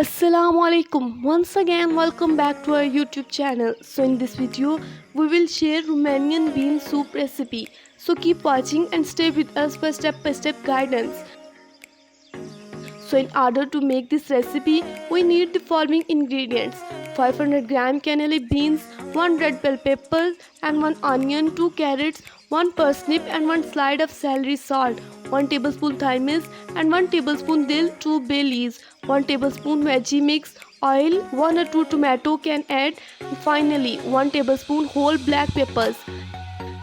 Assalamu alaikum. Once again, welcome back to our YouTube channel. So in this video, we will share Romanian bean soup recipe. So keep watching and stay with us for step-by-step guidance. So in order to make this recipe, we need the following ingredients: 500 gram cannellini beans, 1 red bell pepper and 1 onion, 2 carrots, 1 parsnip and 1 slide of celery, salt, 1 tablespoon thymes and 1 tablespoon dill, 2 bay leaves, 1 tablespoon veggie mix, oil, 1 or 2 tomato can add, and finally 1 tablespoon whole black peppers.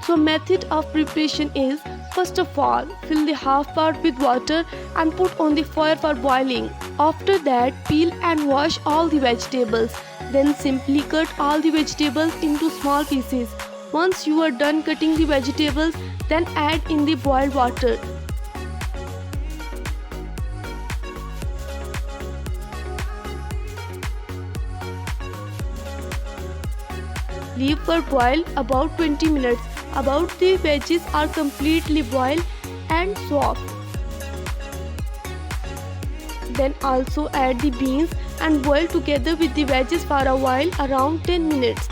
So method of preparation is, first of all, fill the half pot with water and put on the fire for boiling. After that, peel and wash all the vegetables. Then simply cut all the vegetables into small pieces. Once you are done cutting the vegetables, then add in the boiled water. Leave for boil about 20 minutes. About the veggies are completely boiled and soft. Then also add the beans and boil together with the veggies for a while, around 10 minutes.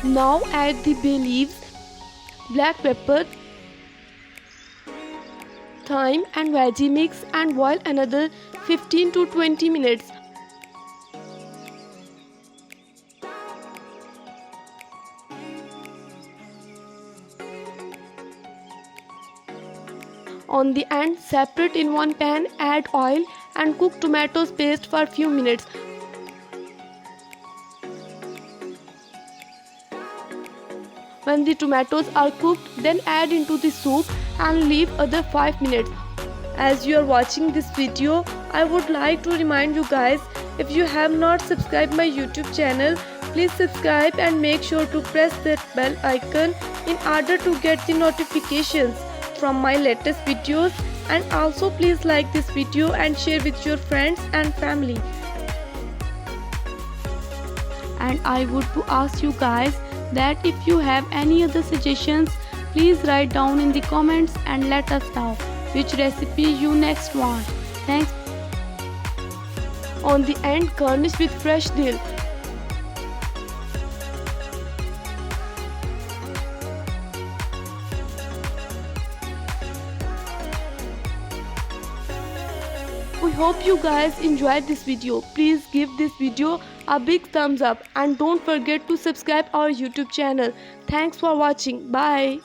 Now add the bay leaves, black pepper, thyme and veggie mix and boil another 15 to 20 minutes. On the end, separate in one pan, add oil and cook tomatoes paste for a few minutes. When the tomatoes are cooked, then add into the soup and leave other 5 minutes. As you are watching this video, I would like to remind you guys, if you have not subscribed my YouTube channel, please subscribe and make sure to press that bell icon in order to get the notifications from my latest videos, and also please like this video and share with your friends and family. And I would to ask you guys that if you have any other suggestions, please write down in the comments and let us know which recipe you next want. Thanks. On the end, garnish with fresh dill. We hope you guys enjoyed this video. Please give this video a big thumbs up and don't forget to subscribe our YouTube channel. Thanks for watching. Bye.